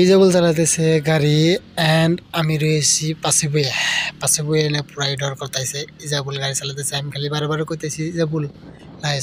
ইজাবুল চালাতেছে গাড়ি অ্যান্ড আমি রয়েছি পাশে বয়ে এনে পুরা ডর করতেছে। ইজাবুল গাড়ি চালাতেছে, আমি খালি বারে কইতেছি ইজাবুল লাহে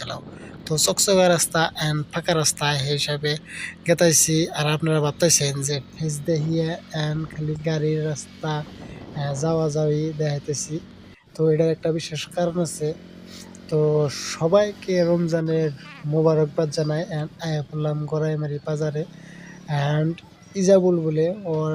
চালাও। তো চকচকা রাস্তা অ্যান্ড ফাঁকা রাস্তা সেই হিসাবে গেতাইছি। আর আপনারা ভাবতেছেন যে ফেস দেখিয়ে অ্যান্ড খালি গাড়ির রাস্তা যাওয়া যাওয়ি দেখাইতেছি। তো এটার একটা বিশেষ কারণ আছে। তো সবাইকে রমজানের মোবারকবাদ জানাই অ্যান্ড আয়া পড়লাম গড়াইমারি বাজারে। অ্যান্ড ইজাবুল বলে ওর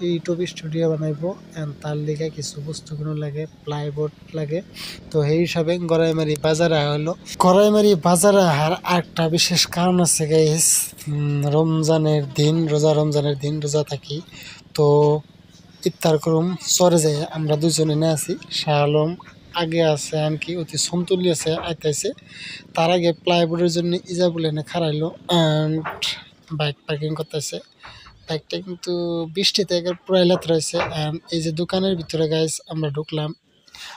ইউটিউব স্টুডিও বানাইবো অ্যান্ড তার লিগে কিছু বস্তু কিনো লাগে, প্লাইবোর্ড লাগে। তো সেই হিসাবে গড়াইমারি বাজারে হলো। গড়াইমারি বাজারে আসার আরেকটা বিশেষ কারণ আছে গাইস, রমজানের দিন রোজা থাকি। তো ইফতার করুম চরে যাই, আমরা দুজনে না আছি, শাহ আলম আগে আছে আনকি অতি সন্তুলি আছে আইতাইছে। তার আগে প্লাইবোর্ডের জন্য ইজাবুল এনে খারাইলো অ্যান্ড বাইক পার্কিং করতেছে। বাইকটা কিন্তু বৃষ্টিতে একবার পুরাই লেত রয়েছে। অ্যান্ড এই যে দোকানের ভিতরে গাইস আমরা ঢুকলাম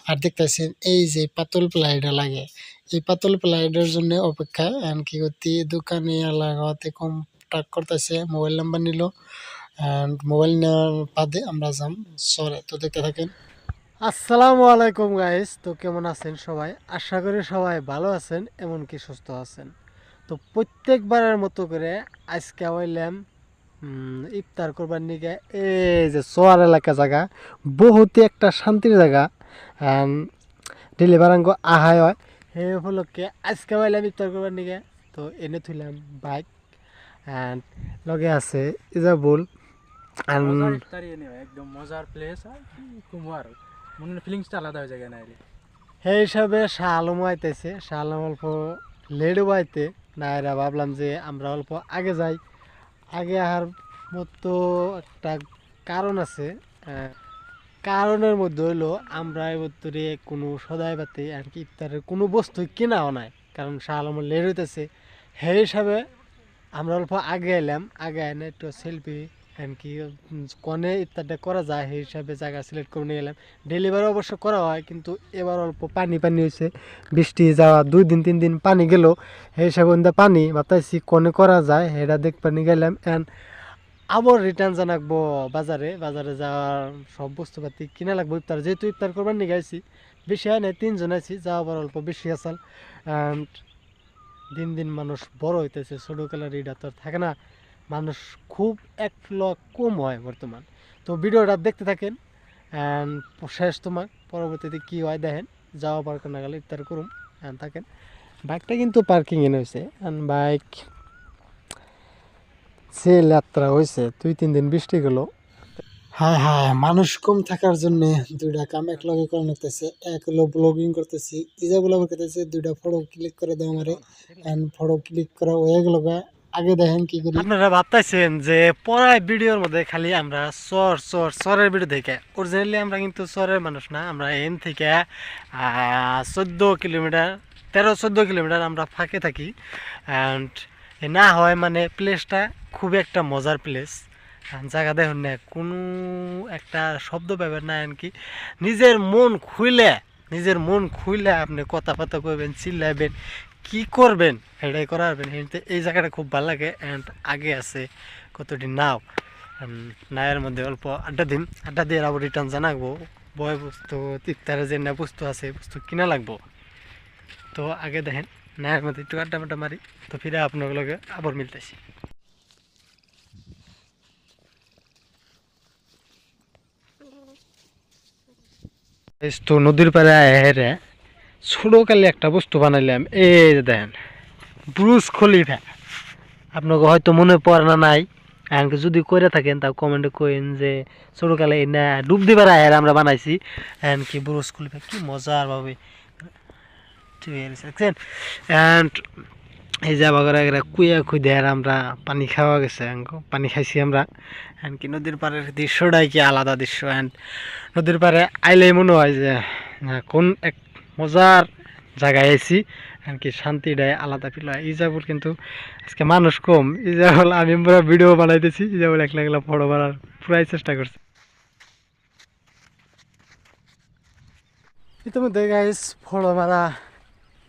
আর দেখতেছেন এই যে পাতল প্লাইটা লাগে, এই পাতল প্লাইডের জন্য অপেক্ষা। অ্যান্ড কি করতে দোকানে লাগাতে কন্টাক্ট করতেছে, মোবাইল নাম্বার নিল অ্যান্ড মোবাইল নেওয়ার বাদে আমরা যাম সরে। তো দেখতে থাকেন। আসসালামু আলাইকুম গাইস, তো কেমন আছেন সবাই? আশা করি সবাই ভালো আছেন, এমনকি সুস্থ আছেন। তো প্রত্যেকবারের মতো করে আজকে হইলাম ইফতার করবার নিকে এই যে সোয়ার এলাকা জায়গা, বহুতই একটা শান্তির জায়গা। ডেলিভারাঙ্গ আহাই হয় সেই উপলক্ষে আজকে হইলাম ইফতার করবার নিকে। তো এনে থইলাম বাইক অ্যান্ড লগে আছে ইজাবুল। একদম মজার প্লেস কুমার মনের ফিলিংসটা আলাদা হয়ে যায় না। সেই হিসাবে শাহ আলমও আইতেছে, শাহ আলম অল্প লেটও আইতে না, এরা ভাবলাম যে আমরা অল্প আগে যাই। আগে আসার মতো একটা কারণ আছে, কারণের মধ্যে হইলো আমরা এবছরে কোনো সদাই বাতি আর কি ইফতারের কোনো বস্তু কেনাও নাই, কারণ শাহ আলমের লেট হইতেছে। সেই হিসাবে আমরা অল্প আগে এলাম, আগে এনে একটু সেলফি কি কনে ইত্যাদি করা যায় সেই হিসাবে জায়গা সিলেক্ট করে নিয়ে এলাম। ডেলিভারি অবশ্য করা হয়, কিন্তু এবার অল্প পানি হয়েছে, বৃষ্টি যাওয়া 2-3 দিন পানি গেল, সেই হিসাবে পানি বাতাইছি কনে করা যায় সেটা দেখবার নিয়ে গেলাম। অ্যান্ড আবার রিটার্ন জানাকবো বাজারে যাওয়ার সব বস্তুপাতি কিনা লাগবো ইফতার, যেহেতু ইফতার করবার নিয়ে গেছি। বেশি হয় না, 3 জন আছি, যাওয়ার অল্প বেশি আসাল। অ্যান্ড দিন মানুষ বড় হইতেছে, ছোটো কালার এটা তো থাকে না, মানুষ খুব এক কম হয় বর্তমান। তো ভিডিওটা দেখতে থাকেন অ্যান্ড শেষ তোমার পরবর্তীতে কী হয় দেখেন। যাওয়া পার্ক না গেলে ইফতার করুন অ্যান্ড থাকেন। বাইকটা কিন্তু পার্কিং এনে হয়েছে অ্যান্ড বাইক সেল যাত্রা হয়েছে 2-3 দিন বৃষ্টি গেল। হ্যাঁ, মানুষ কম থাকার জন্য দুইটা কাম এক লগে করে নিতেছে। এক হলো ব্লগিং করতেছি, ইজাবুল আবার করতেছে 2টা ফটো ক্লিক করে দাও আমারে, এন্ড ফটো ক্লিক করা হয়ে গেল। আগে দেখেন কি করি। আপনারা ভাবতেছেন যে পড়ায় ভিডিওর মধ্যে খালি আমরা চরের ভিডিও দেখে, অরিজিনালি আমরা কিন্তু চরের মানুষ না। আমরা এন থেকে 13-14 কিলোমিটার আমরা ফাঁকে থাকি। অ্যান্ড না হয় মানে প্লেসটা খুব একটা মজার প্লেস। জায়গা দেখুন না, কোনো একটা শব্দ পাবেন না, এমনকি নিজের মন খুইলে আপনি কথা কইবেন, চিল্লাইবেন, কি করবেন সেটাই করা পারবেন। এই জায়গাটা খুব ভালো লাগে। অ্যান্ড আগে আছে কতটি নাও, নায়ের মধ্যে অল্প আড্ডা দিয়ে আবার রিটার্ন জানাবো। বয় বস্তু ইফতারে যে না বস্তু আছে বস্তু কিনা লাগবো। তো আগে দেখেন নায়ের মধ্যে একটু আড্ডা মারি, তো ফিরে আপনার লগে আবার মিলতেছি। তো নদীর পাড়ে হেরে ছোটকালে একটা বস্তু বানাইলাম, এই যে দেখেন ব্রুজ খলিফা। আপনাকে হয়তো মনে পড়ে না নাই, এমনকি যদি করে থাকেন তা কমেন্টে কইন যে ছোটকালে না ডুব দিবার আয়ের আমরা বানাইছি। এমনকি ব্রুজ খলিফা কি মজার ভাবে দেখছেন। অ্যান্ড এই যে আবার কুইয়া খুঁদের আমরা পানি খাওয়া গেছে, পানি খাইছি আমরা। এমনকি নদীর পাড়ের দৃশ্যটাই কি আলাদা দৃশ্য। অ্যান্ড নদীর পাড়ে আইলেই মনে হয় যে কোন এক মজার জায়গায় আইছি, এমনকি শান্তিটাই আলাদা ফিল হয়। ইজাবুল কিন্তু আজকে মানুষ কম, ইজাবুল আমি পুরো ভিডিও বানাইতেছি, ইজাবুল একলা ফটো বানার পুরাই চেষ্টা করছে। ইতিমধ্যে গাইস ফটো মারা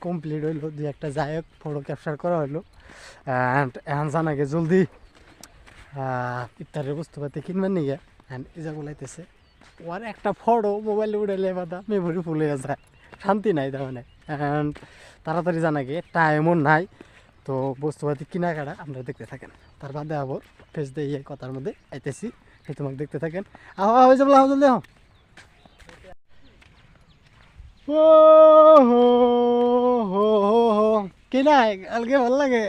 কমপ্লিট হইলো, দুই একটা যাই হোক ফটো ক্যাপচার করা হইলো। অ্যান্ড এখন জানাকে জলদি ইফতারের বস্তুপাতি কিনবেন নিগে। অ্যান্ড ইজা বলাইতেছে ওর একটা ফটো মোবাইলে উঠাইলে বাদা মেমোরি ফুল হয়ে যায়, শান্তি নাই তার মানে। অ্যান্ড তাড়াতাড়ি জানাকে টাইমও নাই, তো বস্তুপাতি কেনাকাটা আপনারা দেখতে থাকেন। তার বাদে আবার ফেস দিয়ে কথার মধ্যে আইতেছি, এই তোমাকে দেখতে থাকেন। হয়ে যাবো জলদি আহ। ও হো হো হো হো কি না কালকে ভাল লাগে।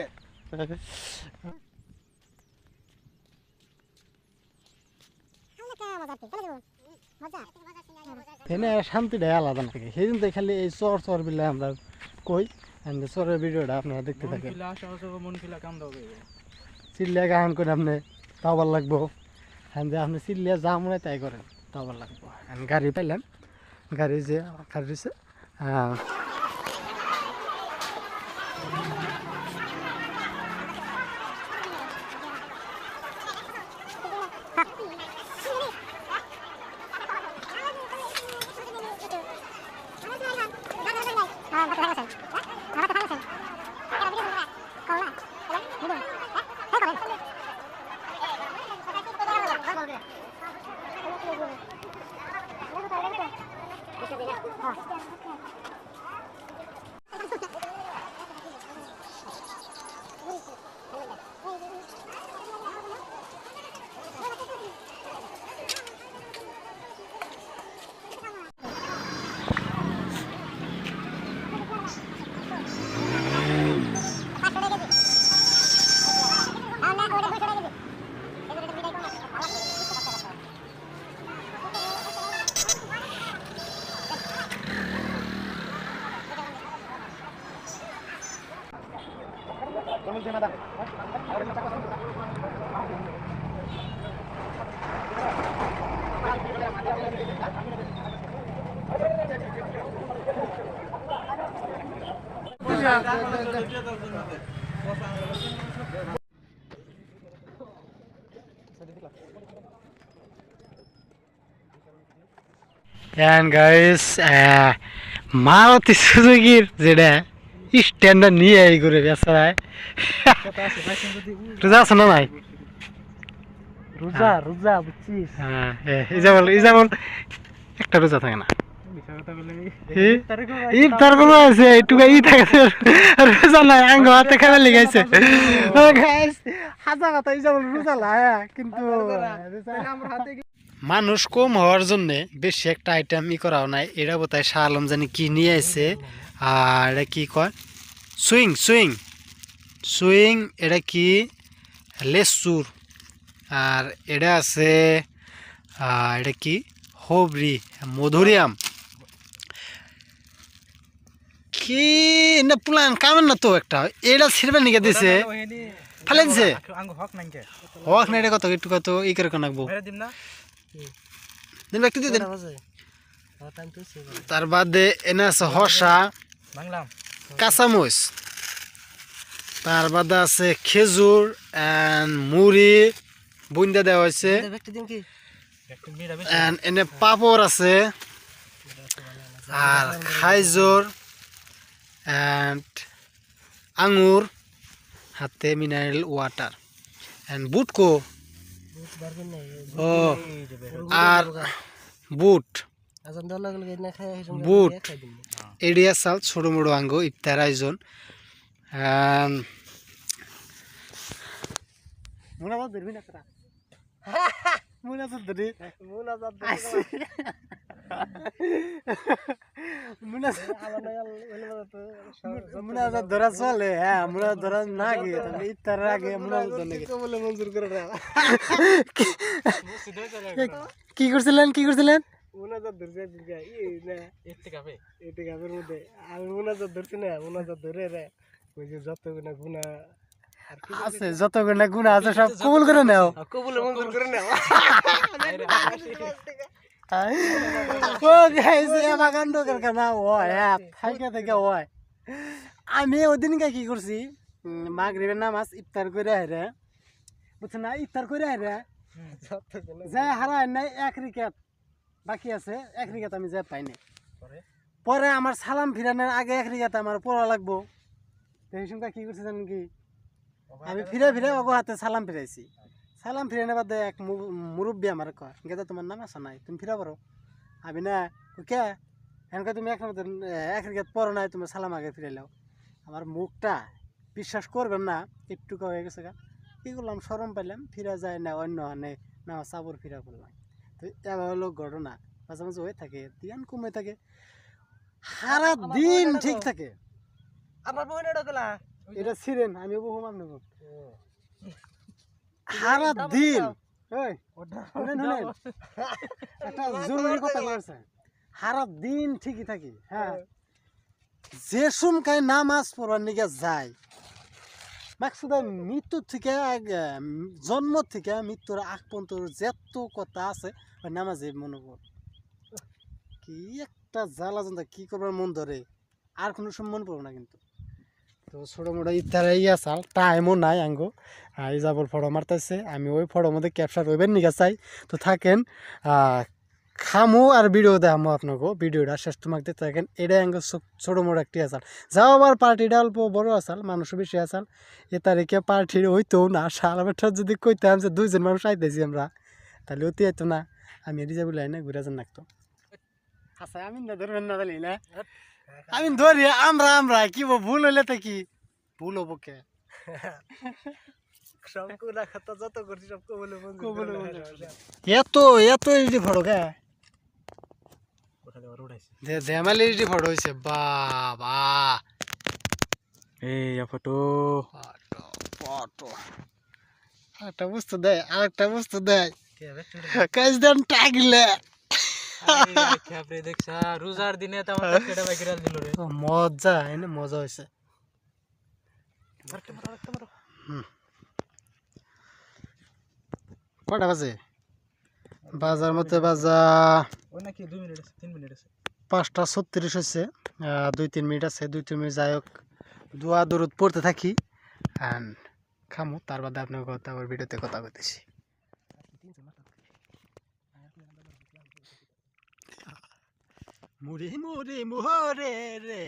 এনে শান্তিটাই আলাদা নাকি, সেই জন্য খালি এই চর চর বিলে আমরা কই চরের ভিডিওটা আপনারা দেখতে থাকেন। চিল্লিয়া গান করে আপনি তাও ভালো লাগবো, হ্যাঁ যে আপনি চিল্লিয়া যা মনে তাই করেন তাও ভালো লাগবো। গাড়ি পাইলেন, গাড়ি যে খার দিছে And guys, মারুতি সুজুকির যেটা স্ট্যান্ডটা নিয়ে এই করে বেচারায় রোজা আছে না নাই? রোজা রোজা বুঝছিস? হ্যাঁ এই যেমন একটা রোজা থাকে না, ইফতার কোনো আছে একটুকু ই থাকে, রোজা নাই আঙ্গ হাতে খেলা লেগেছে। হাজা কথা এই যেমন রোজা লাই কিন্তু মানুষ কম হওয়ার জন্য বেশি একটা আইটেম ই করাও নাই। এটা বোধহয় শাহ আলম জানি কি নিয়ে আসে, আর এটা কি কয় সুইং সুইং সুইং, এটা কি লেসুর, আর এটা আছে এটা কি হবরি মধুরিয়াম কি না পুলান কামেন না তো একটা এটা ছিড়বেন নিকে দিছে ফেলে দিছে হক না, এটা কত একটু কত ই করে রাখবো দিন ব্যক্তি দিয়ে দেন। তার বাদে এনে আছে হসা কাঁচামরিচ, তার বাদে আছে খেজুর এন্ড মুড়ি বুন্দা দেওয়া হয়েছে, এনে পাপড় আছে আর খাইজোর এন্ড আঙুর, হাতে মিনারেল ওয়াটার এন্ড বুটকো ও আর বুট বুট এডিয়া চাল ছোট মোটো আঙ্গ ইফতার আয়োজন। ধরা চলে হ্যাঁ ধরা না গিয়ে ইফতার আগে মঞ্জুর করে কি করছিলেন কি করছিলেন? মোনাজাত ধরছে এটিকাপের মধ্যে আমি মোনাজাত ধরছি না, মোনাজাত ধরে রে ওই যে যত গুণা আছে যত গুণা আছে সব কবুল করে নাও, কবুল মঞ্জুর করে নাও। আমি ওদিনকে কি করছি মাগরিবের নামাজ ইফতার করে হারে বুঝছেন না, ইফতার করে হারে যাই হারায় নাই এক রিকাত বাকি আছে, এক রিকাত আমি যাই পাই নাই। পরে আমার সালাম ফিরানোর আগে এক রিগাতে আমার পড়া লাগবো। এই সঙ্গে কি করছে জানেন কি, আমি ফিরে ফিরে ওগো হাতে সালাম ফিরাইছি। সালাম ফিরানোর বাদে এক মুরব্বী আমার কয় গেদা তোমার নাম আসা নাই, তুমি ফিরা পারো। আমি না কে এনকা তুমি এক রিগাত পড়ো নাই, তুমি সালাম আগে ফিরাইলাও। আমার মুখটা বিশ্বাস করবেন না, একটু হয়ে গেছে গা। কি করলাম, সরম পাইলাম, ফিরা যায় না অন্য হানে না চাবর ফিরা করলাম। তো এবার হলো ঘটনা, মাঝে মাঝে হয়ে থাকে, ধ্যান কমে থাকে, সারা দিন ঠিক থাকে। আমার বোন এটা গলা এটা ছিলেন আমি বহু মান্য সারা দিন। এই, শুনেন শুনেন, একটা জরুরি কথা বলছে, সারা দিন ঠিকই থাকি। হ্যাঁ, যে সময় নামাজ পড়ার নিকে যায়, মাকসুদাই মৃত্যুর থেকে জন্ম থেকে মৃত্যুর আগ পর্যন্ত যত কথা আছে ওই নামাজে মনে কর। কি একটা জ্বালা যন্ত্র, কি করবার মন ধরে, আর কোনো সময় মন পড়বো না কিন্তু। তো ছোটো মোটো ইত্যাদি আসাল টাইমও নাই আঙ্গো, এই যাবর ফটো মারতেছে, আমি ওই ফটোর মধ্যে ক্যাপচার করবেন নিকে চাই। তো থাকেন, খামো আর ভিডিও দেখামো আপনাকে, ভিডিওটা শেষ তোমাকে দিতে থাকেন। এটাই আঙ্গো ছোটো মোটো একটি আসাল, যাও আবার পার্টিটা অল্প বড় আসাল, মানুষও বেশি আসাল। এ তারিখে পার্টির হইতো না, সারা বেটার যদি কইতাম যে 2 জন মানুষ আইতেছি আমরা, তাহলে অতি আইতো না। আমি রিজা বলে না ঘুরে যান নাকতো। আচ্ছা আমি না ধরবেন না তাহলে না, আমি ধরি আমরা কি ভুল হইলে তো কি ভুল হবো কে, যত করছি সব এত এত এইচডি ফটো কে ধেমালি এইচডি ফটো হয়েছে। বাবা এই ফটো ফটো একটা বস্তু দেয়, আরেকটা বস্তু দেয়, কাজ দেন টাগলে দেখছা রোজার দিনে দিল রে। মজা এনে মজা হয়েছে। কটা বাজে? বাজার মধ্যে বাজা ওই নাকি 2 মিনিট আছে, 3 মিনিট আছে, 5:36 হয়েছে। 2-3 মিনিট আছে, 2-3 মিনিট যাই হোক, দোয়া দরুদ পড়তে থাকি আর খামো, তার বাদে আপনার কথা আবার ভিডিওতে কথা বলতেছি। মুড়ি মুড়ি মোহরে রে,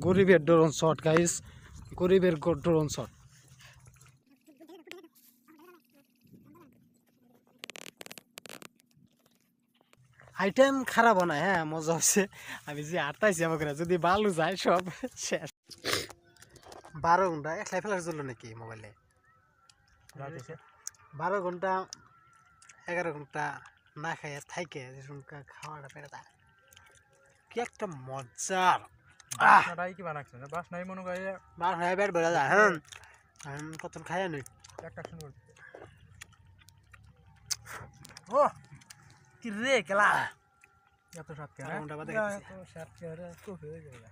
গরিবের ড্রোন শট গাইস, গরিবের ড্রোন শট। আইটেম খারাপ হয়, হ্যাঁ মজা হচ্ছে। আমি যে আটটাইছি আমাকে যদি ভালো যায় সব শেষ। 12 ঘন্টা একলাই ফেলার জন্য নাকি মোবাইলে? 12 ঘন্টা 11 ঘন্টা না খাইয়া থাইকে যে খাওয়াটা পেরে যায়, কি একটা মজার। কি বানাচ্ছে না বাস নাই মনে করে বাস নাই পেট বেড়ে যায়। হ্যাঁ কত খাইয়া নেই একটা শুরু ও কি রে কেলা এত সাত কে ঘন্টা বাদে সাত কে রে খুব হয়ে যাবে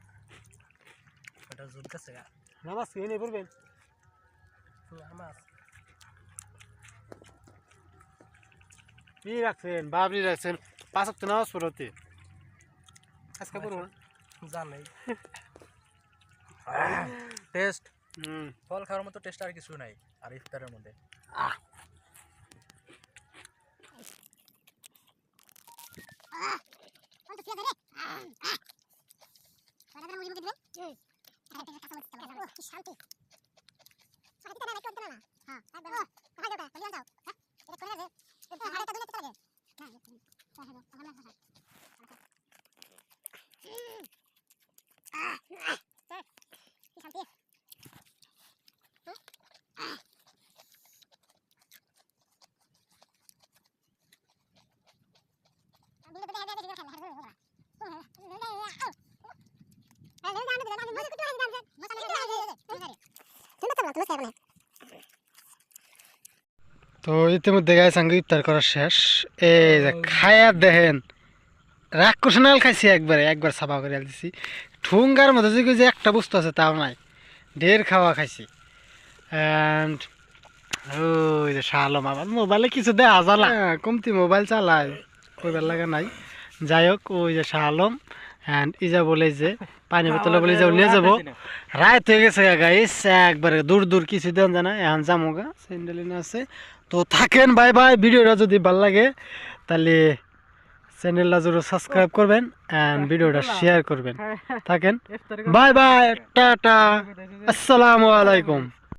এটা জোর কাছে গা নামাজ কি নেই পড়বেন নামাজ কি রাখছেন বাবরি রাখছেন 5 ওয়াক্ত নামাজ পড়তে আজকে পড়ব না জানাই টেস্ট ফল খাওয়ার মতো টেস্ট আর কিছু নাই আর ইফতারের মধ্যে তো ইতিমধ্যে গায়ে সঙ্গে ইফতার করা শেষ। এই যে খায়া দেখেন রাগ করছে না, খাইছি একবার সাফা করে দিছি। ঠুঙ্গার মধ্যে যে একটা বস্তু আছে তাও নাই, ঢের খাওয়া খাইছি। অ্যান্ড ওই যে শালম আমার মোবাইলে কিছু দেওয়া জ্বালা কমতি মোবাইল চালায় কইবার লাগা নাই। যাই হোক ওই যে শালম অ্যান্ড ইজা বলে যে পানি বোতলে বলে যাও নিয়ে যাবো রাত হয়ে গেছে গাইস একবারে দূর দূর কিছু দেন জানা এখন যাবো গা স্যান্ডেলিন আছে তো থাকেন বাই বাই ভিডিওটা যদি ভালো লাগে তাহলে চ্যানেলটা জরুর সাবস্ক্রাইব করবেন অ্যান্ড ভিডিওটা শেয়ার করবেন থাকেন বাই বাই টাটা আসসালামু আলাইকুম